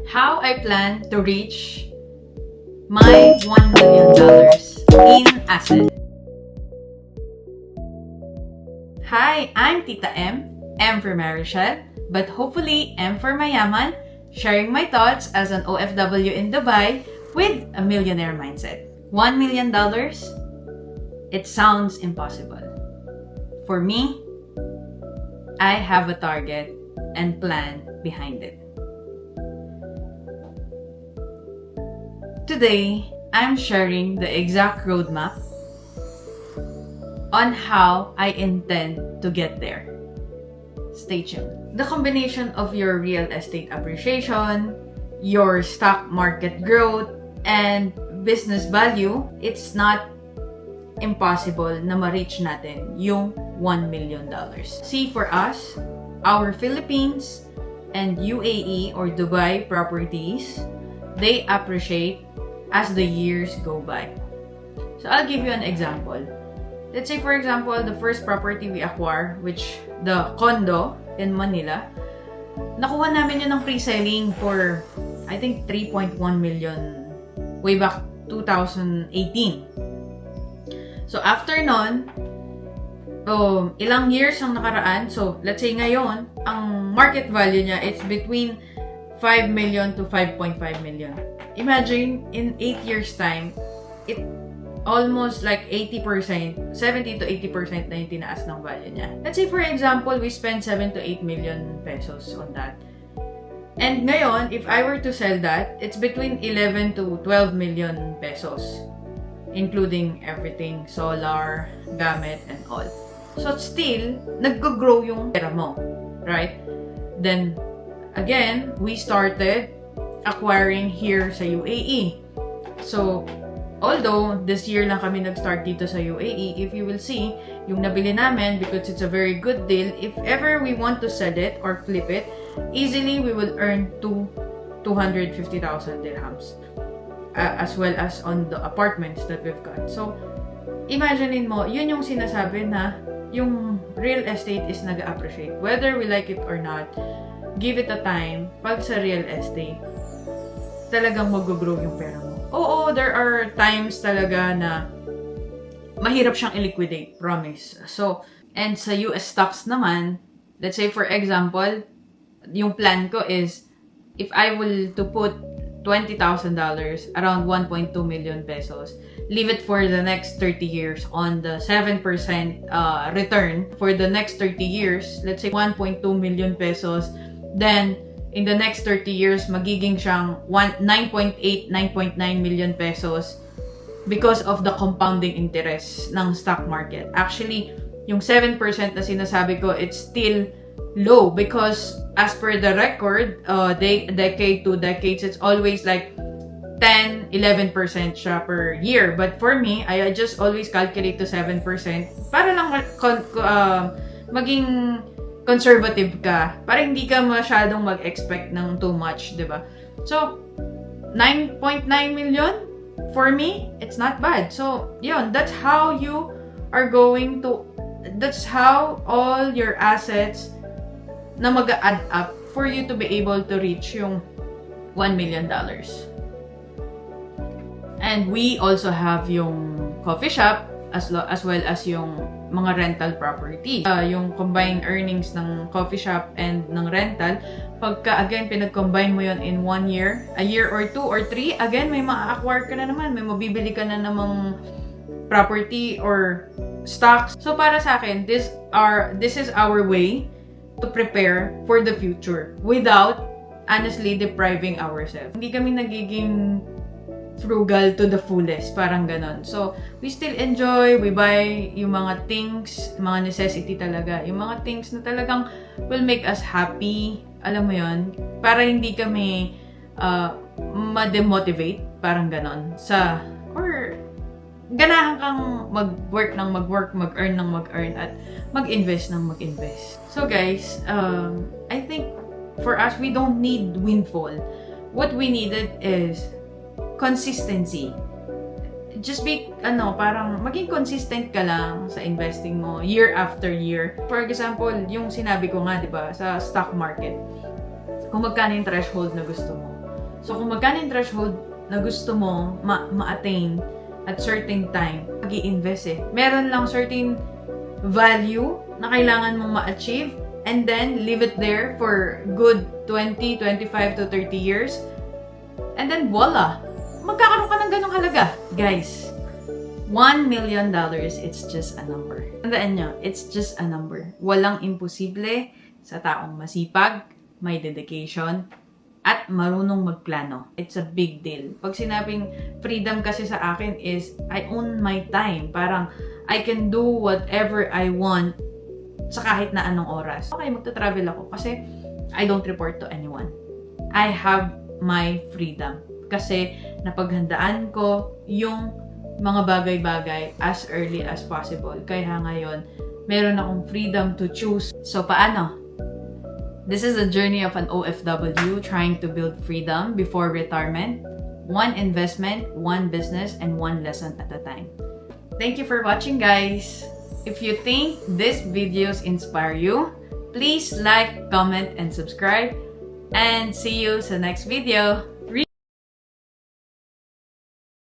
How I plan to reach my $1 million in asset. Hi, I'm Tita M for Marichelle, but hopefully M for Mayaman, sharing my thoughts as an OFW in Dubai with a millionaire mindset. $1 million? It sounds impossible. For me, I have a target and plan behind it. Today, I'm sharing the exact roadmap on how I intend to get there. Stay tuned. The combination of your real estate appreciation, your stock market growth, and business value, it's not impossible na ma-reach natin yung $1 million. See, for us, our Philippines and UAE or Dubai properties, they appreciate as the years go by. So I'll give you an example. Let's say, for example, the first property we acquire, which the condo in Manila, nakuha namin yun ng pre-selling for, I think, 3.1 million way back 2018. So after nun, ilang years ang nakaraan. So let's say ngayon, ang market value niya, it's between 5 million to 5.5 million. Imagine, in 8 years time, it almost like 80%, 70 to 80% na yung tinaas ng value niya. Let's say, for example, we spend 7 to 8 million pesos on that. And ngayon, if I were to sell that, it's between 11 to 12 million pesos, including everything, solar, gamit, and all. So still, nag-grow yung pera mo, right? Then, again, we started acquiring here sa UAE. So, although this year lang kami nag-start dito sa UAE, if you will see, yung nabili namin, because it's a very good deal, if ever we want to sell it or flip it, easily we will earn 250,000 dirhams. As well as on the apartments that we've got. So, imaginein mo, yun yung sinasabi na yung real estate is nag-appreciate. Whether we like it or not, give it a time. Pag sa real estate, talagang mag-grow yung pera mo. Oo, there are times talaga na mahirap siyang i-liquidate, promise. So, and sa US stocks naman, let's say for example, yung plan ko is, if I will to put $20,000, around 1.2 million pesos, leave it for the next 30 years on the 7% return for the next 30 years, let's say 1.2 million pesos, then in the next 30 years, magiging siyang 9.8, 9.9 million pesos because of the compounding interest ng stock market. Actually, yung 7% na sinasabi ko, it's still low because as per the record, decade to decades, it's always like 10, 11% siya per year. But for me, I just always calculate to 7% para lang maging conservative ka, para hindi ka masyadong mag-expect ng too much, di ba? So, 9.9 million, for me, it's not bad. So, yun, that's how you are going to, that's how all your assets na mag-add up for you to be able to reach yung $1 million. And we also have yung coffee shop as well as yung mga rental property. Yung combined earnings ng coffee shop and ng rental, pagka again pinag-combine mo yon in 1 year, a year or 2 or 3, again may ma-acquire ka na naman, may mabibili ka na namang property or stocks. So para sa akin, this is our way to prepare for the future without honestly depriving ourselves. Hindi kami nagiging frugal to the fullest, parang ganon. So, we still enjoy, we buy yung mga things, mga necessity talaga, yung mga things na talagang will make us happy, alam mo yon, para hindi kami ma-demotivate, parang ganon, or ganahan kang mag-work ng mag-work, mag-earn ng mag-earn, at mag-invest ng mag-invest. So guys, I think for us, we don't need windfall. What we needed is consistency. Just be, parang maging consistent ka lang sa investing mo year after year. For example, yung sinabi ko nga, di ba, sa stock market, kung magkano yung threshold na gusto mo. So, kung magkano yung threshold na gusto mo ma-attain at certain time, mag-i-invest eh. Meron lang certain value na kailangan mong ma-achieve and then leave it there for good 20, 25 to 30 years. And then voila! Magkakaroon ka ng ganong halaga. Guys, $1 million, it's just a number. Tandaan nyo, it's just a number. Walang imposible sa taong masipag, may dedication, at marunong magplano. It's a big deal. Pag sinabing freedom kasi sa akin is, I own my time. Parang, I can do whatever I want sa kahit na anong oras. Okay, magta-travel ako kasi I don't report to anyone. I have my freedom. Kasi napaghandaan ko yung mga bagay-bagay as early as possible. Kaya ngayon, meron akong freedom to choose. So, paano? This is the journey of an OFW trying to build freedom before retirement. One investment, one business, and one lesson at a time. Thank you for watching, guys. If you think these videos inspire you, please like, comment, and subscribe. And see you sa next video.